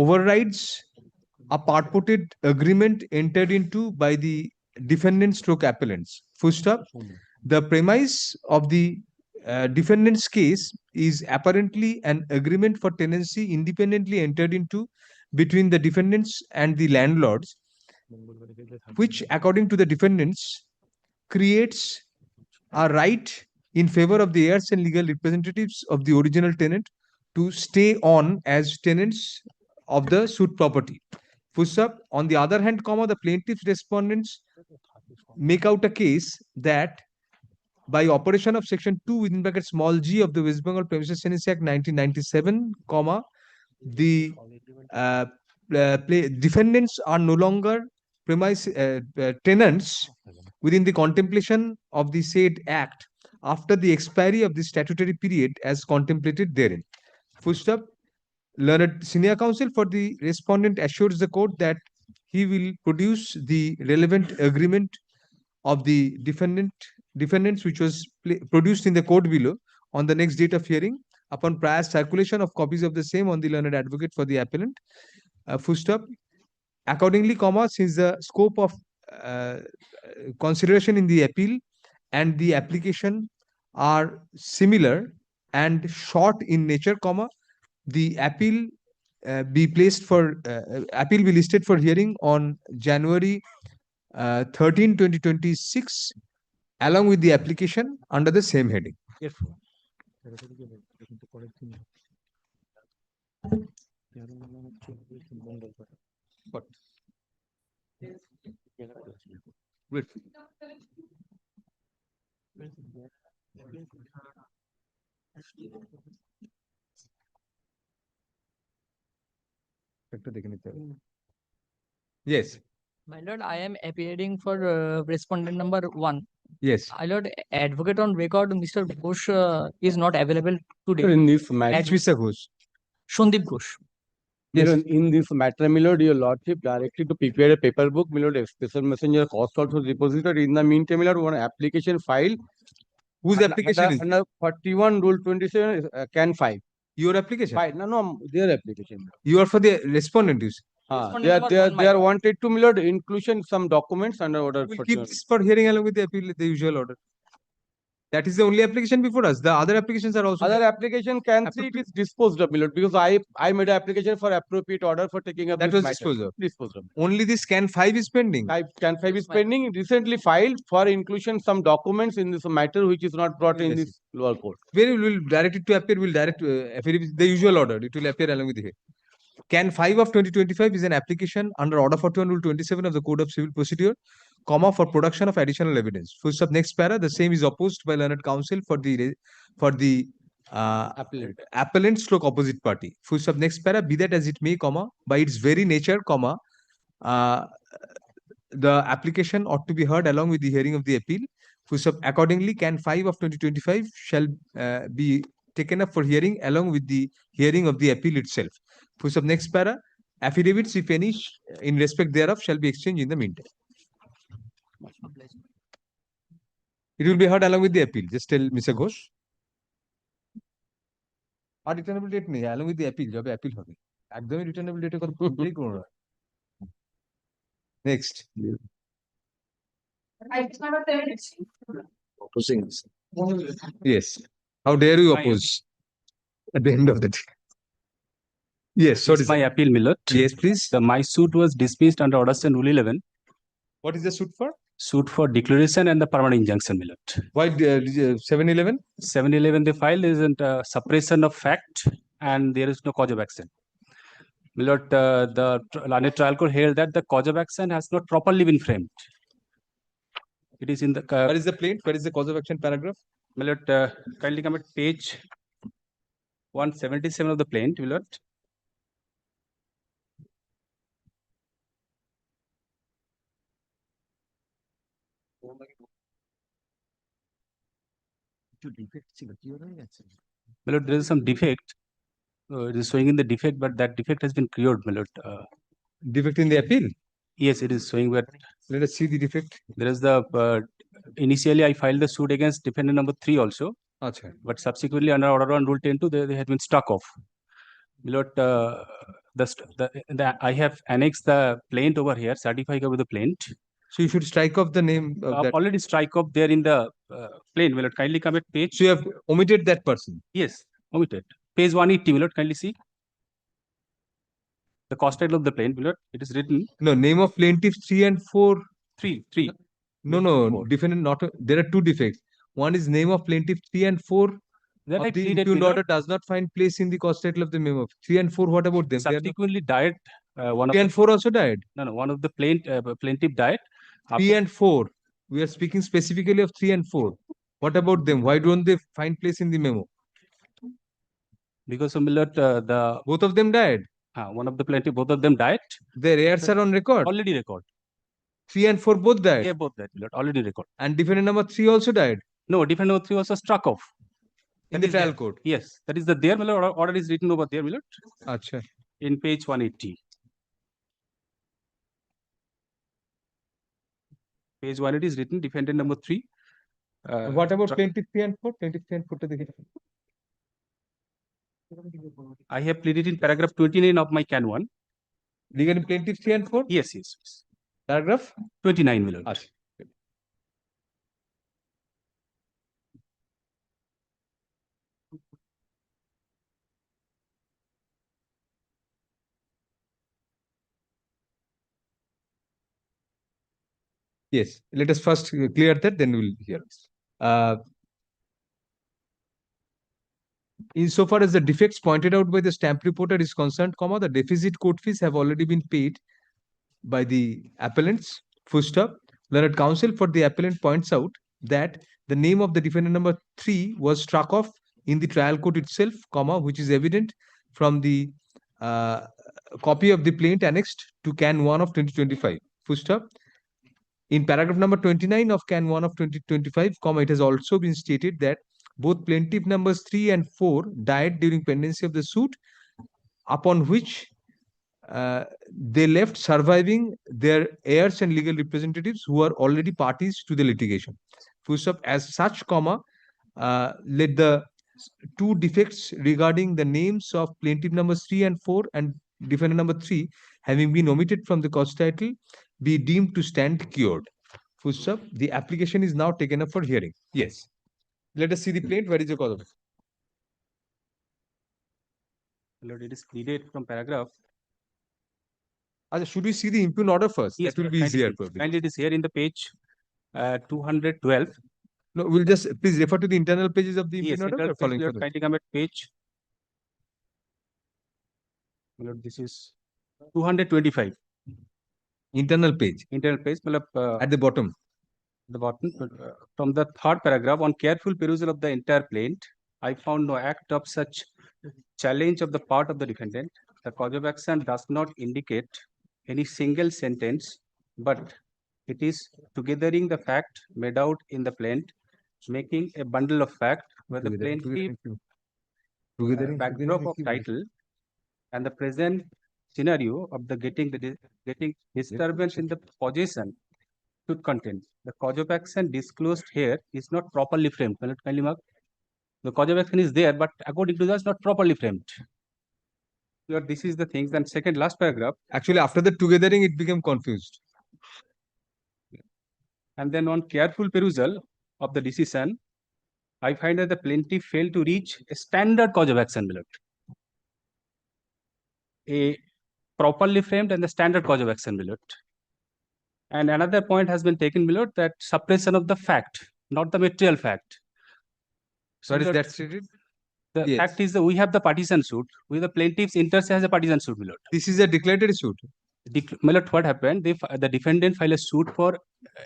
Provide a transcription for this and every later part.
overrides a purported agreement entered into by the defendant stroke appellants. Full stop. The premise of the defendant's case is apparently an agreement for tenancy independently entered into between the defendants and the landlords, which, according to the defendants, creates a right in favor of the heirs and legal representatives of the original tenant to stay on as tenants of the suit property. Full stop. On the other hand, the plaintiff's respondents make out a case that by operation of section 2 within bracket small g of the West Bengal Premises Tenancy Act 1997, the defendants are no longer tenants within the contemplation of the said act after the expiry of the statutory period as contemplated therein. Full stop. Learned senior counsel for the respondent assures the court that he will produce the relevant agreement of the defendants which was produced in the court below on the next date of hearing upon prior circulation of copies of the same on the learned advocate for the appellant. Full stop. Accordingly, since the scope of consideration in the appeal and the application are similar and short in nature, the appeal be listed for hearing on January 13, 2026, along with the application under the same heading. What? Great. Yes. My lord, I am appearing for respondent number 1. Yes. My lord, advocate on record, Mr. Ghosh is not available today. In this matter, Mr. Ghosh. Shondip Ghosh. Yes. in this matter, my lord, your lordship directed to prepare a paper book, my lord, special messenger cost also deposited. In the meantime, my lord, one application file. Whose application is? Under 41 Rule 27, Can 5. Your application? No, their application. You are for the respondent, you say? They are wanted to, my lord, inclusion some documents under order. We'll keep this for hearing along with the appeal, the usual order. That is the only application before us. The other applications are also. Other application Can 3 it is disposed of, my lord, because I made an application for appropriate order for taking up that this was matter. disposed of. Only this Can 5 is pending. Can 5 is pending, recently filed for inclusion some documents in this matter which is not brought in this lower court. Where we will direct it to appear, we'll direct the usual order. It will appear along with the head. Can 5 of 2025 is an application under Order 41 Rule 27 of the Code of Civil Procedure, for production of additional evidence. Full stop. Next para. The same is opposed by learned counsel for the appellant stroke opposite party. Full stop. Next para. Be that as it may, by its very nature, the application ought to be heard along with the hearing of the appeal. Full stop. Accordingly, Can 5 of 2025 shall be taken up for hearing along with the hearing of the appeal itself. Full stop. Next para. Affidavits, if any, in respect thereof, shall be exchanged in the meantime. It will be heard along with the appeal. Just tell Mr. Ghosh. Or returnable date nahi, along with the appeal. Job appeal hobe. Ekdom returnable date kor bhulei kono na. Next. Proceedings. Yes. How dare you oppose at the end of the day? Yes. So My appeal, my lord. Yes, please. My suit was dismissed under Order and Rule 11. What is the suit for? Suit for declaration and the permanent injunction, my lord. Why 711? 711 the file isn't suppression of fact and there is no cause of action. My lord, the learned trial court held that the cause of action has not properly been framed. It is in the. Where is the plaint? Where is the cause of action paragraph? My lord, kindly come at page 177 of the plaint, my lord. My lord, there is some defect. It is showing in the defect, but that defect has been cured, my lord. Defect in the appeal? Yes, it is showing where. Let us see the defect. There is the. Initially, I filed the suit against defendant number 3 also. Achha. But subsequently, under Order 1 Rule 10.2, they have been struck off. My lord, I have annexed the plaint over here, certified with the plaint. So you should strike off the name of that. Already strike off there in the plaint. Will it kindly come at page? So you have omitted that person. Yes, omitted. Page 180, will it kindly see? The cost title of the plaint, will it is written No, name of plaintiff 3 and 4. 3. No, Four. defendant not. There are two defects. One is name of plaintiff 3 and 4 Then I of the pleaded, impugned Milord. order does not find place in the cost title of the memo. 3 and 4, what about them? They are not- Subsequently died. One of 3 and 4 also died. no, one of the plaintiff died. 3 and 4. We are speaking specifically of 3 and 4. What about them? Why don't they find place in the memo? Because of Milord, Both of them died. one of the plaintiff, both of them died. Their heirs are on record. Already record. 3 and 4 both died. Yeah, both died, Milord. Already record. And defendant number 3 also died No, defendant number 3 also struck off. in That the is trial there. court. Yes, that is the there, Milord. Order is written over there, Milord, Acha. in page 180. Page 180 is written defendant number 3. What about struck- plaintiff 3 and 4? Plaintiff 3 and 4 to the I have pleaded in paragraph 29 of my can 1. Regarding plaintiff 3 and 4? Yes. Paragraph? 29, Milord. Acha. Yes, let us first clear that, then we'll hear. Insofar as the defects pointed out by the stamp reporter is concerned, the deficit court fees have already been paid by the appellants. Full stop. Learned counsel for the appellant points out that the name of the defendant number 3 was struck off in the trial court itself, which is evident from the copy of the plaint annexed to can 1 of 2025. Full stop. In paragraph number 29 of can 1 of 2025, it has also been stated that both plaintiff numbers 3 and 4 died during pendency of the suit, upon which they left surviving their heirs and legal representatives who are already parties to the litigation. Full stop. As such, let the two defects regarding the names of plaintiff numbers 3 and 4 and defendant number 3 having been omitted from the cause title be deemed to stand cured. Full stop. The application is now taken up for hearing. Yes. Let us see the plaint. Where is the cause of it? Milord, it is pleaded from paragraph. Should we see the impugned order first? Yes, That will Milord, be kindly easier. see. Probably. And it is here in the page 212. No, we'll just please refer to the internal pages of the Yes, impugned order. internal We are page, following Milord, further. kindly come at page. Milord, this is 225. Internal page Internal page, Milord, at the bottom. the bottom, from the third paragraph, on careful perusal of the entire plaint, I found no act of such challenge of the part of the defendant. The cause of action does not indicate any single sentence, but it is togethering the fact made out in the plaint, making a bundle of fact where the plaintiff backdrop of title and the present scenario of the getting disturbance in the possession should contain. The cause of action disclosed here is not properly framed. Kindly mark. The cause of action is there, but according to that, not properly framed. Lord, this is the things. And second, last paragraph. Actually, after the togethering, it became confused. And then on careful perusal of the decision, I find that the plaintiff failed to reach a standard cause of action, Milord. A properly framed and the standard cause of action, Milord. And another point has been taken, Milord, that suppression of the fact, not the material fact. So, What is Milord, that stated? the Yes. fact is that we have the partition suit. We the plaintiff's interest has a partition suit, Milord. This is a declaratory suit. Milord, what happened? The defendant filed a suit for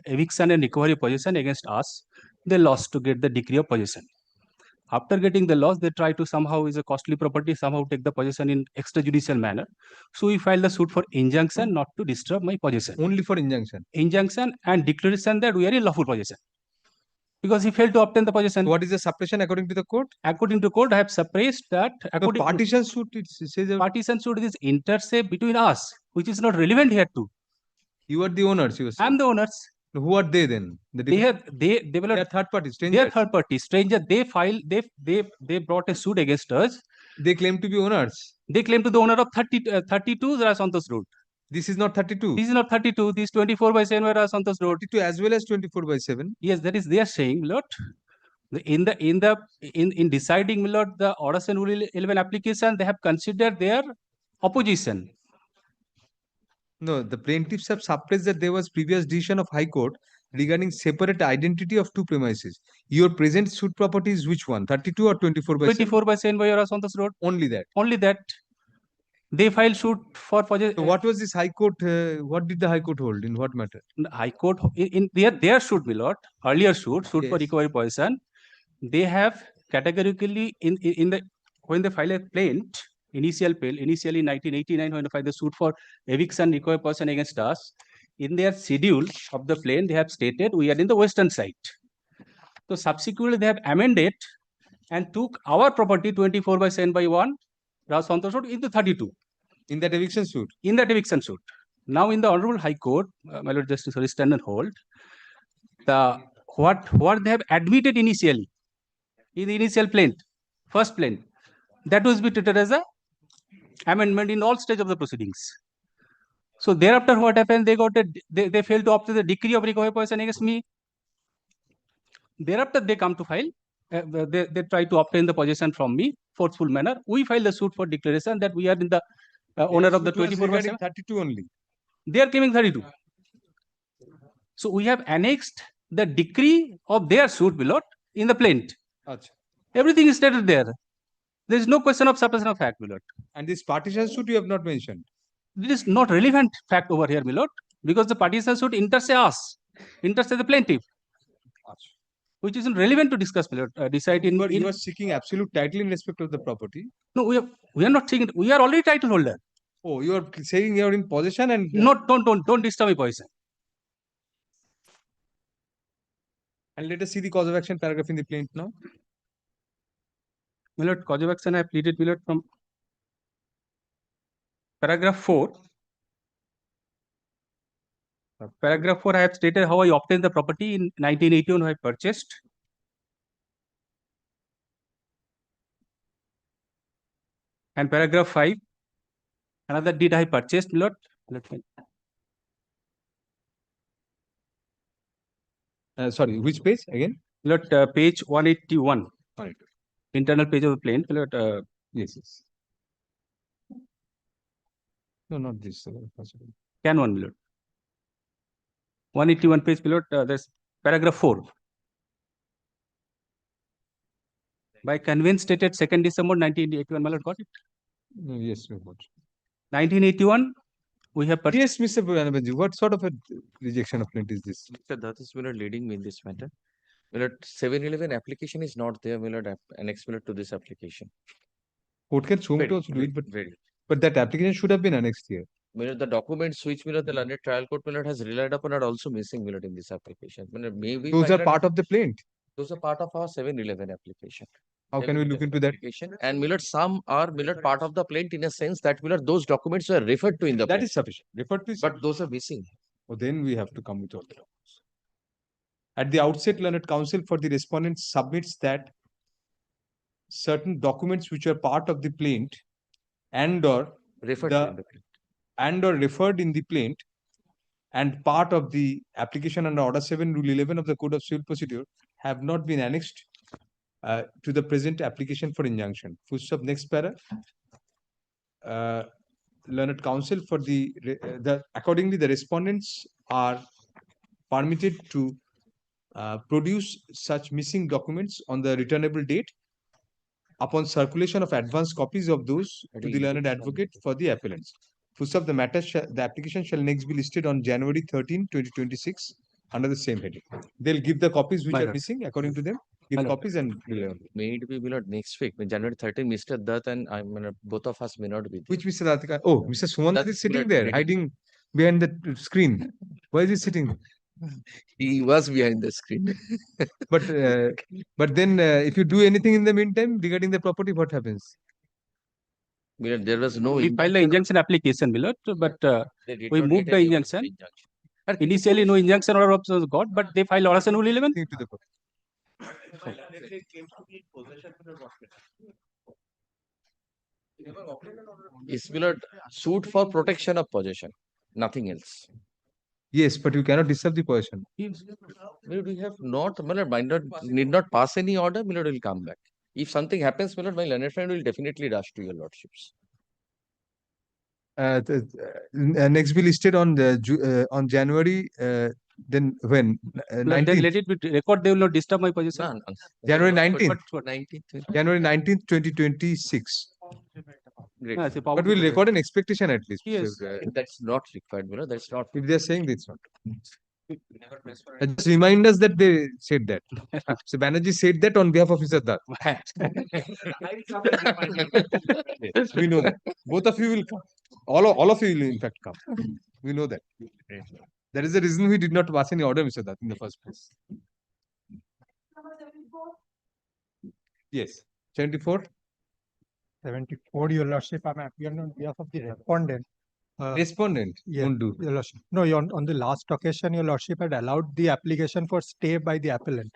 eviction and recovery of possession against us. They lost to get the decree of possession. After getting the loss, they try to somehow is a costly property, somehow take the possession in extrajudicial manner. So we filed the suit for injunction not to disturb my possession. Only for injunction. Injunction and declaration that we are in lawful possession. Because he failed to obtain the possession. What is the suppression according to the court? According to court, I have suppressed that. The According partition suit, it says partition suit is intercept between us, which is not relevant here too. you are the owners. You I am the owners. Who are they then? They will They are third parties. they are third party stranger. They brought a suit against us They claim to be owners. They claim to the owner of 32 Raj Santosh Road. This is not 32. This is not 32. This 24/7 Raj Santosh Road. 32 as well as 24/7. Yes, that is they are saying, Lord. In deciding, Lord, the orders and rule 11 application, they have considered their opposition. No, the plaintiffs have suppressed that there was previous decision of High Court regarding separate identity of two premises. Your present suit property is which one? 32 or 24/7? 24/7 by Raj Santosh Road. Only that. Only that. They filed suit for So what was this High Court? What did the High Court hold? In what matter? High Court in their suit, my lord, earlier suit for Yes. recovery position, they have categorically in the when they file a plaint, initially in 1989 when they filed the suit for eviction recovery position against us, in their schedule of the plaint they have stated we are in the western side. So subsequently they have amended and took our property 24/7/1 Raj Santosh Road into 32. In that eviction suit? In that eviction suit. Now, in the Honorable High Court, my Lord Justice, sorry, stand and hold. What they have admitted initially in the initial plaint, first plaint, that was be treated as a amendment in all stages of the proceedings. So thereafter, what happened? They failed to obtain the decree of recovery position against me. Thereafter, they come to file. They try to obtain the possession from me, forceful manner. We file the suit for declaration that we are in the owner of the 24/7. 32 only. They are claiming 32. So we have annexed the decree of their suit, my lord, in the plaint. Achha. Everything is stated there. There is no question of suppression of fact, my lord. And this partition suit you have not mentioned. This is not relevant fact over here, my lord, because the partition suit intersects us, intersects the plaintiff, Achha. which is relevant to discuss, my lord. Decide in. You are seeking absolute title in respect of the property. No, we are not seeking. We are already title holder. Oh, you are saying you are in possession and. Don't disturb my possession. And let us see the cause of action paragraph in the plaint now. My lord, cause of action I have pleaded, my lord, from paragraph 4. Paragraph 4, I have stated how I obtained the property in 1981 when I purchased. And paragraph 5, another deed I purchased, my lord. Sorry, which page again? My lord, page 181. Right. Internal page of the plaint, my lord. Yes, yes. No, not this. Possible. Can one, my lord. 181 page, my lord. There's paragraph 4. By conveyance dated 2nd December 1981, my lord, got it? No, yes, we got. 1981, we have purchased. Yes, Mr. Banabanji, what sort of a rejection of plaint is this? Sir, that is leading me in this matter. 711 application is not there, annexed to this application. Court can show me to also do it, but that application should have been annexed here. The documents which the learned trial court has relied upon are also missing in this application. Maybe Those are part of the plaint. Those are part of our 711 application. How can we look into that? And some are part of the plaint in a sense that those documents were referred to in the That plaint. is sufficient. Referred to. But those are missing. Oh, then we have to come with all the documents. At the outset, learned counsel for the respondent submits that certain documents which are part of the plaint and or referred in the plaint and part of the application under Order 7, Rule 11 of the Code of Civil Procedure have not been annexed to the present application for injunction. Full stop. Next para. Learned counsel for accordingly the respondents are permitted to produce such missing documents on the returnable date upon circulation of advance copies of those to the learned advocate for the appellants. Full stop. The application shall next be listed on January 13, 2026 under the same heading. They'll give the copies which are missing according to them. Give copies and may it be next week, January 13, Mr. Dutt and both of us may not be there. Which Mr. Ratika? Oh, Mr. Sumant is sitting there, hiding behind the screen. Why is he sitting? He was behind the screen. But then if you do anything in the meantime regarding the property, what happens? There was no. We filed the injunction application, Millard, but we moved the injunction. Initially, no injunction order was got, but they filed orders in Rule 11. To the court. Is my lord sued for protection of possession, nothing else. Yes, but you cannot disturb the possession. My lord, we have not, my lord, need not pass any order, my lord will come back. If something happens, my lord, my learned friend will definitely rush to your lordships. Next be listed on the on January. Then when? Then 19th. let it be record, they will not disturb my possession. No, no. January 19th. 19th. January 19th, 2026. Great. Yeah, it's a But power to we'll protect. record an expectation at least. Yes. So, That's not required, my lord, that's not. if they are saying this, not. Just remind us that they said that. So Banerjee said that on behalf of Mr. Dutt. Yes, we know that. Both of you will come. All of you will in fact come. We know that. That is the reason we did not pass any order, Mr. Dutt, in the first place. Yes. 74. 74, Your Lordship, I'm appearing on behalf of the respondent. Respondent. Yeah, Won't do. Your Lordship. No, on the last occasion, Your Lordship had allowed the application for stay by the appellant.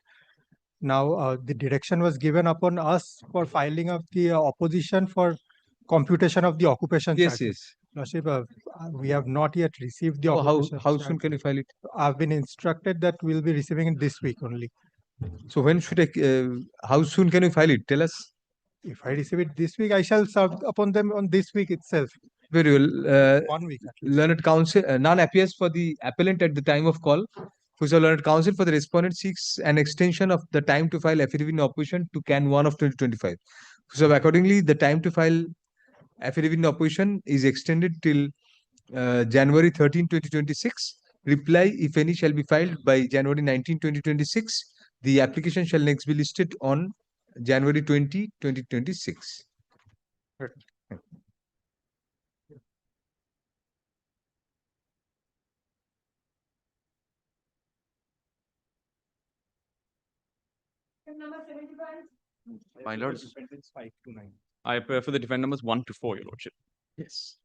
Now, the direction was given upon us for filing of the opposition for computation of the occupation Yes, charges. yes. Lordship, we have not yet received the Oh, occupation how soon charge. can you file it? I've been instructed that we'll be receiving it this week only. So when should I? How soon can you file it? Tell us. If I receive it this week, I shall serve upon them on this week itself. Very well. 1 week at least. Learned counsel, none appears for the appellant at the time of call. Who's a learned counsel for the respondent seeks an extension of the time to file affidavit in opposition to Can 1 of 2025. So accordingly, the time to file affidavit in opposition is extended till January 13, 2026. Reply, if any, shall be filed by January 19, 2026. The application shall next be listed on January 20, 2026. My lord, I appear for the defend numbers 1 to 4, Your Lordship. yes.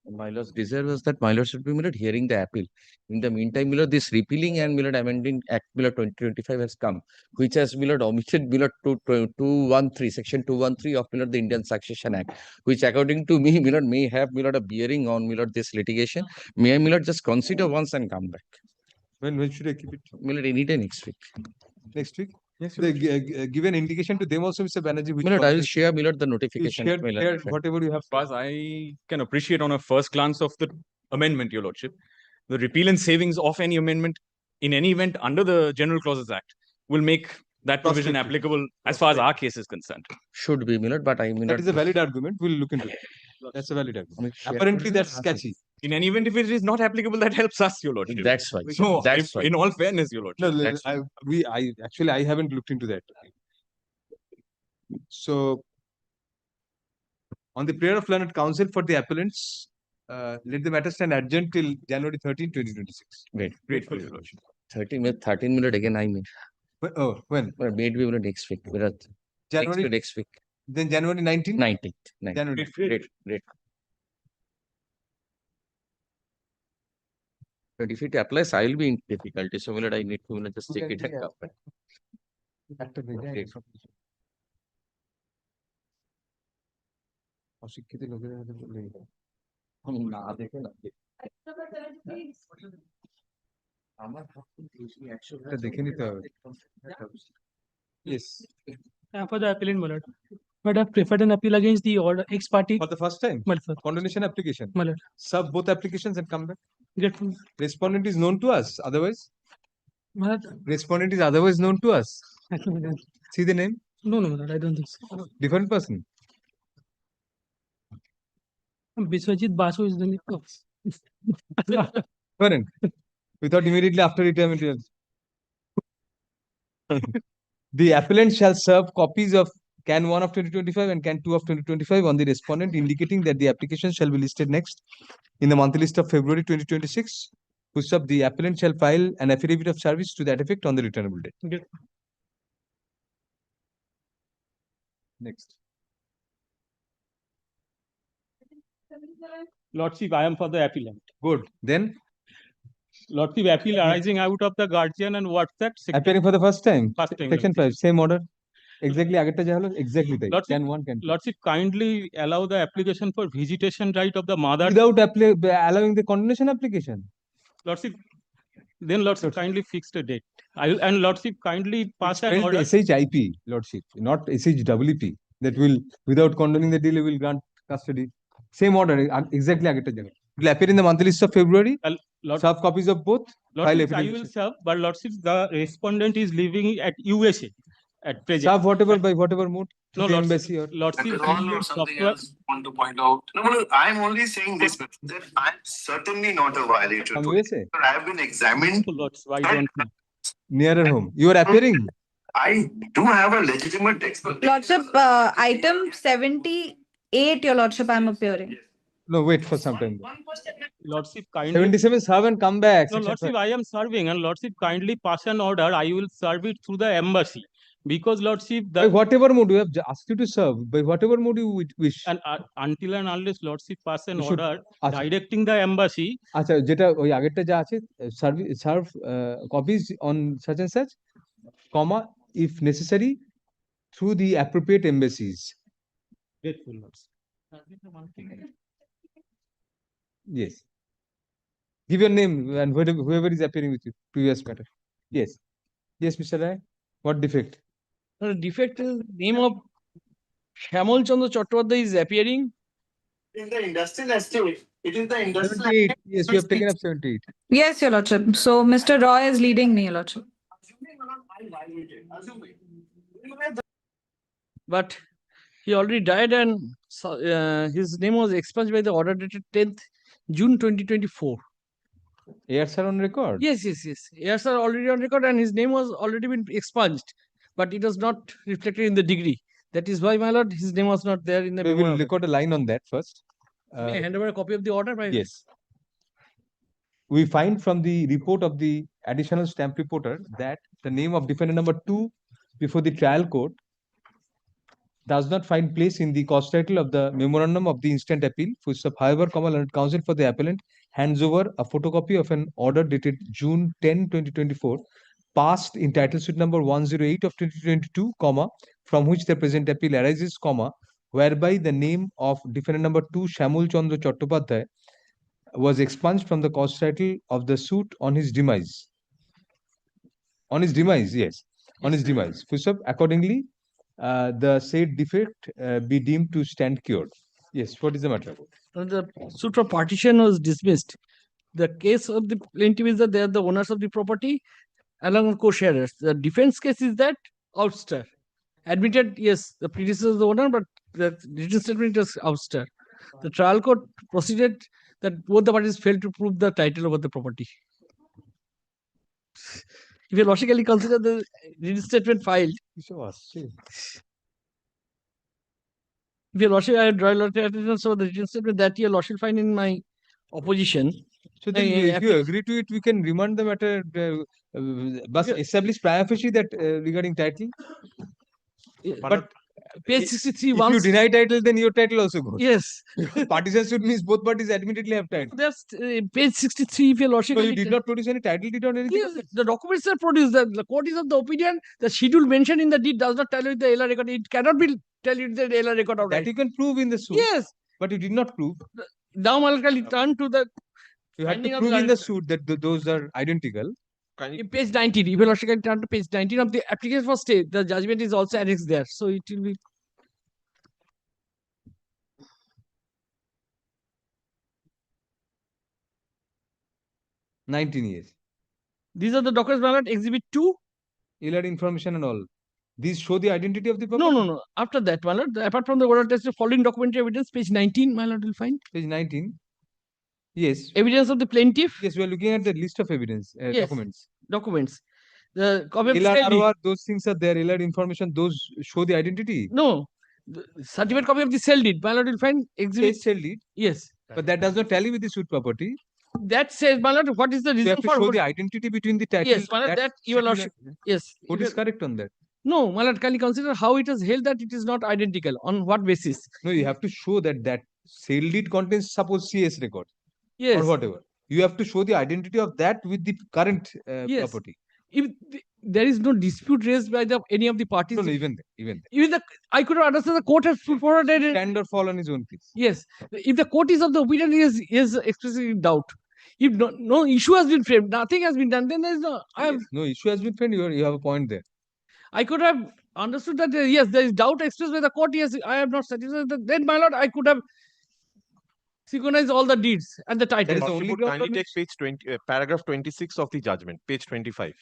My lord's desire was that my lord should be, my lord, hearing the appeal. In the meantime, my lord, this repealing and my lord, amending Act, my lord, 2025 has come, which has, my lord, omitted, my lord, 213, section 213 of, my lord, the Indian Succession Act, which according to me, my lord, may have, my lord, a bearing on, my lord, this litigation. May I, my lord, just consider once and come back. When should I keep it? My lord, any day next week. Next week? Yes, They give an indication to them also, Mr. Banerjee. Which My lord, I will process- share, my lord, the you notification. share, my lord. share whatever you have. As far as I can appreciate on a first glance of the amendment, Your Lordship, the repeal and savings of any amendment in any event under the General Clauses Act will make that provision Prospective. applicable as far as our case is concerned. Should be, my lord, but I, my That lord. is a valid argument. We'll look into it. That's a valid argument. share- Apparently, that's sketchy. In any event, if it is not applicable, that helps us, Your Lordship. That's why. So, That's if, why. in all fairness, Your Lordship. No, That's I haven't looked into that. So, on the prayer of learned counsel for the appellants, let the matter stand adjourned till January 13, 2026. Grateful, Your Lordship. 13 minutes again, I mean. Oh, when? Well, maybe next week. January, Next week. then January 19? 19th. January. Great. But if it applies, I will be in difficulty. So, I need to just check it and come back. Great. অশিক্ষিত লোকেরা হয়তো বলে দিবে। না দেখে না। এটা দেখে নিতে হবে। Yes. For the appellant, my lord. But I've preferred an appeal against the order ex party. For the first time, My lord. condemnation application. My lord. Sub both applications and come back. Grateful. Respondent is known to us. Otherwise, My lord. respondent is otherwise known to us. Actually, my lord. See the name? No, my lord. I don't think so. Different person. Biswajit Basu is the name. Different. We thought immediately after retirement. The appellant shall serve copies of Can 1 of 2025 and Can 2 of 2025 on the respondent, indicating that the application shall be listed next in the monthly list of February 2026. Push up, the appellant shall file an affidavit of service to that effect on the returnable date. Okay. Next. Lordship, I am for the appellant. Good. Then, Lordship, appeal arising out of the guardian and what's that? appearing for the first time. First time, Section Lordship. 5, same order. Exactly আগেরটা যা হলো exactly তাই Lordship, can one can two. Lordship, kindly allow the application for visitation right of the mother. Without allowing the continuation application. Lordship, then Lordship kindly fix the date. I will, and Lordship kindly pass an Spelled order. SHIP, Lordship, not SHWP. That will, without condoning the deal, will grant custody. Same order, exactly আগেরটা জায়গা. It will appear in the monthly list of February. Lord, Serve copies of both. File Lordship, I affidavit. will serve, but Lordship, the respondent is living at USA at present. Serve whatever by whatever mode. To No, the Lordship, embassy or Lordship, That is all or he something software- else want to point out? No, I'm only saying this, that I'm certainly not a violator. from today. USA. I have been examined. So Lordship, I don't know. Nearer home. You are appearing. I do have a legitimate expert. Lordship, item 78, your Lordship, I'm appearing. No, wait for some time. Lordship, kindly. 77 serve and come back. No, Lordship, I am serving, and Lordship, kindly pass an order. I will serve it through the embassy. Because Lordship, By the, whatever mode we have asked you to serve, by whatever mode you wish. and until and unless Lordship pass an You should- order আচ্ছা directing the embassy, আচ্ছা যেটা ওই আগেরটা যা আছে serve copies on such and such, comma, if necessary, through the appropriate embassies. grateful Lordship. Yes. Give your name and whoever is appearing with you, previous matter. Yes. Yes, Mr. Rai. What defect? The defect is name of Shyamol Chandra Chattopadhyay is appearing. In the industrial estate, it is the industrial 78. Yes, we have taken up 78. Yes, your Lordship. So Mr. Roy is leading me, your Lordship. But he already died and his name was expunged by the order dated 10th June 2024. Heirs are on record. Yes. Heirs are already on record and his name was already been expunged, but it was not reflected in the degree. That is why, my lord, his name was not there in the We memo will order. record a line on that first. May I hand over a copy of the order? Yes. We find from the report of the additional stamp reporter that the name of defendant number 2 before the trial court does not find place in the cause title of the memorandum of the instant appeal. However, learned counsel for the appellant hands over a photocopy of an order dated June 10, 2024, passed in title suit number 108 of 2022, from which the present appeal arises, whereby the name of defendant number 2, Shyamol Chandra Chattopadhyay, was expunged from the cause title of the suit on his demise. On his demise, yes. On his demise. Accordingly, the said defect be deemed to stand cured. Yes, what is the matter? The suit for partition was dismissed. The case of the plaintiff is that they are the owners of the property along with co-sharers. The defense case is that ouster. Admitted, yes, the predecessor is the owner, but the written statement is ouster. The trial court proceeded that both the parties failed to prove the title over the property. If you logically consider the written statement filed, if you logically, I draw your attention so the written statement that you logically find in my opposition. So then if you agree to it, we can remand the matter, but establish prima facie that regarding title. But page 63 If you once. deny title, then your title also goes. Yes. Partition suit means both parties admittedly have title. That's page 63 if you So logically. you did not produce any title deed or anything? Yes, the documents are produced. The court is of the opinion the schedule mentioned in the deed does not tally with the LR record. It cannot be tally with the LR record of That right. you can prove in the suit. Yes. But you did not prove. Now Malakali turn to the You had finding to of prove in the director. suit that those are identical. In page 19, if you logically turn to page 19 of the application for stay, the judgment is also annexed there. So it will be. $19 years. These are the documents, my lord, exhibit 2. LR information and all. These show the identity of the property. No. After that, my lord, apart from the order test, the following documentary evidence, page 19, my lord will find. Page 19. Yes. Evidence of the plaintiff. Yes, we are looking at the list of evidence, Yes. documents. Documents. The copy of LR, sale deed. ROR, those things are there. LR information, those show the identity. No. The certificate copy of the sale deed. My lord will find exhibit. Page sale deed. Yes. But that does not tally with the suit property. That says, my lord, what is the You reason have to for show the identity between the title. Yes, my lord, that you will schedule not. and- Yes. What if is you- correct on that? No, my lord, can you consider how it is held that it is not identical? On what basis? No, you have to show that sale deed contains suppose CS record Yes. or whatever. You have to show the identity of that with the current Yes. property. If there is no dispute raised by any of the parties. No, no, even then. Even I could have understood the court has forwarded it. Stand or fall on his own, please. Yes, if the court is of the opinion is expressing doubt. If no issue has been framed, nothing has been done, then there is no. No issue has been framed. You have a point there. I could have understood that yes, there is doubt expressed by the court. Yes, I am not satisfied. Then, my lord, I could have synchronized all the deeds and the title. That is the Lordship only would ground kindly on take which- page 20, paragraph 26 of the judgment, page 25.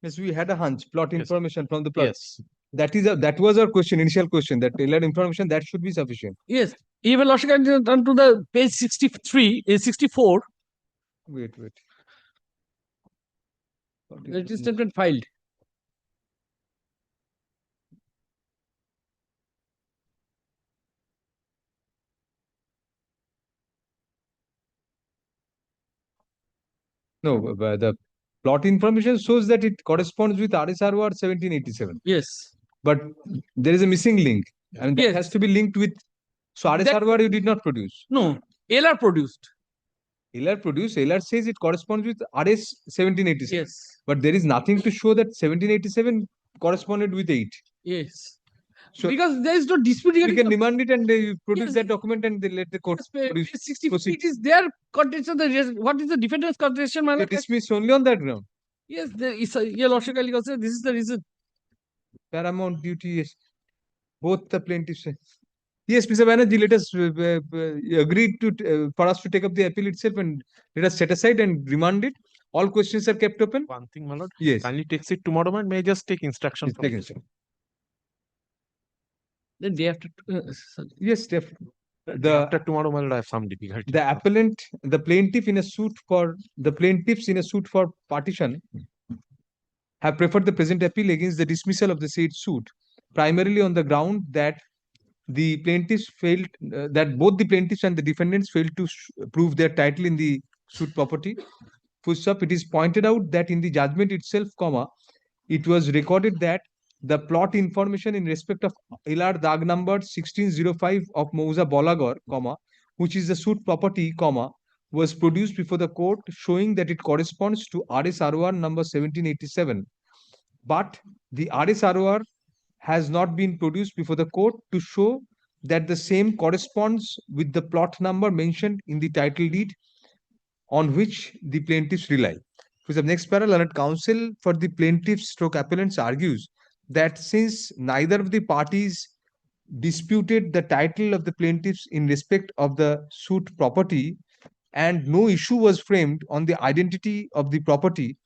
Yes, we had a hunch, plot Yes. information from the plot. Yes. That was our question, initial question, that tailored information, that should be sufficient. Yes, even lordship can turn to the page 63, 64. Wait. That is statement filed. No, the plot information shows that it corresponds with RSROR 1787. Yes. But there is a missing link. I mean, that Yes. has to be linked with. So RSROR you did not produce. No, LR produced. LR produced. LR says it corresponds with RS 1787. Yes. But there is nothing to show that 1787 corresponded with 8. Yes. So Because there is no dispute we here. can demand it and they produce Yes. that document and they let the court produce. 60, proceed. it is their contention. What is the defendant's contention, my They lord? dismiss only on that ground. Yes, there is your lordship kindly consider this is the reason. Paramount duty, yes. Both the plaintiffs. Yes, Mr. Banerjee, let us agree to for us to take up the appeal itself and let us set aside and remand it. All questions are kept open. One thing, my lord. Yes. Kindly takes it tomorrow and may I just take instruction Yes, from take you. instruction. Then they have to. Yes, definitely. After tomorrow, my lord, I have some difficulty. The appellant, the plaintiffs in a suit for partition have preferred the present appeal against the dismissal of the said suit, primarily on the ground that the plaintiffs failed, that both the plaintiffs and the defendants failed to prove their title in the suit property. First up, it is pointed out that in the judgment itself, it was recorded that the plot information in respect of LR Dag number 1605 of Mouza Bolagor, which is the suit property, was produced before the court, showing that it corresponds to RSROR number 1787. But the RSROR has not been produced before the court to show that the same corresponds with the plot number mentioned in the title deed on which the plaintiffs rely. For the next para, learned counsel for the plaintiffs stroke appellants argues that since neither of the parties disputed the title of the plaintiffs in respect of the suit property and no issue was framed on the identity of the property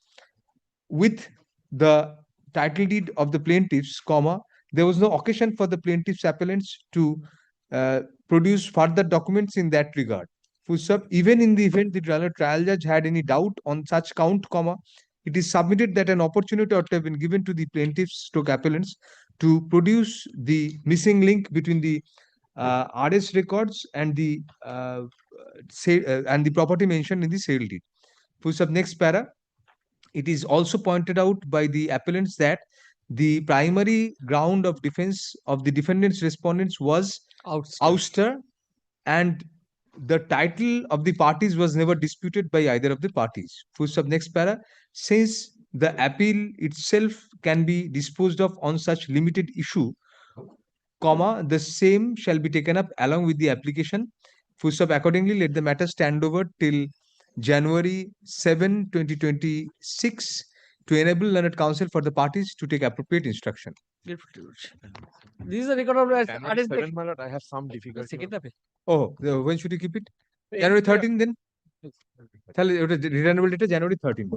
with the title deed of the plaintiffs, there was no occasion for the plaintiffs appellants to produce further documents in that regard. Even in the event the trial judge had any doubt on such count, it is submitted that an opportunity ought to have been given to the plaintiffs stroke appellants to produce the missing link between the RS records and the property mentioned in the sale deed. Next para, it is also pointed out by the appellants that the primary ground of defense of the defendants respondents was ouster, and the title of the parties was never disputed by either of the parties. Next para, since the appeal itself can be disposed of on such limited issue, the same shall be taken up along with the application. Accordingly, let the matter stand over till January 7, 2026 to enable learned counsel for the parties to take appropriate instruction. This is a record of January 7, my lord, I have some difficulty. Oh, when should you keep it? January 13 then? Tell it returnable data January 13.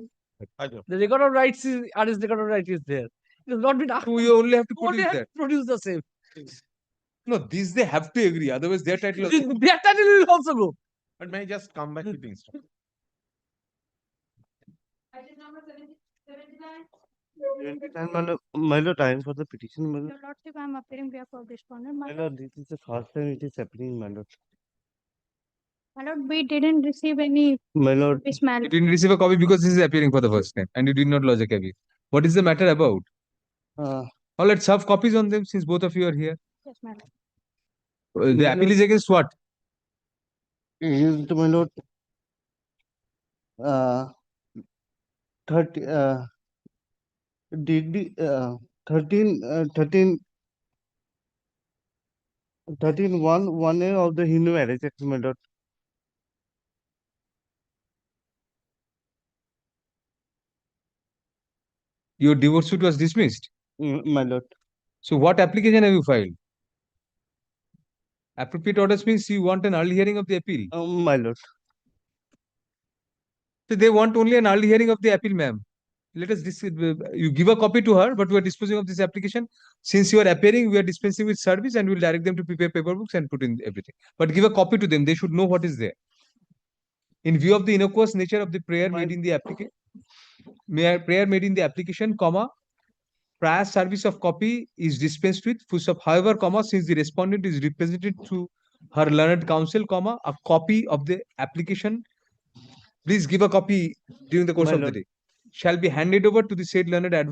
The record of rights is RS record of right is there. It has not been asked. You only have to Only produce have that. to produce the same. No, these they have to agree. Otherwise, their title. Also. Their title will also go. But may I just come back with the instruction? My lord, I am for the petition. My lord. Your Lordship, I am appearing behalf of respondent. My lord, this is the first time it is happening, my lord. My lord, we didn't receive any My lord, this man. You didn't receive a copy because this is appearing for the first time and you did not lodge a copy. What is the matter about? Now let's have copies on them since both of you are here. Yes, my lord. The My appeal lord- is against what? is my lord, 30, did 13, 1 of the Hindu Marriage Act, my lord. Your divorce suit was dismissed. My lord. So what application have you filed? Appropriate orders means you want an early hearing of the appeal. My lord. So they want only an early hearing of the appeal, ma'am. Let us you give a copy to her, but we are disposing of this application. Since you are appearing, we are dispensing with service and we will direct them to prepare paper books and put in everything. But give a copy to them. They should know what is there. In view of the innocuous nature of the prayer made in the application, prayer made in the application, comma, prior service of copy is dispensed with. Full stop. However, comma, since the respondent is represented through her learned counsel, comma, a copy of the application, please give a copy during the course My of the lord. day, shall be handed over to the said learned advocate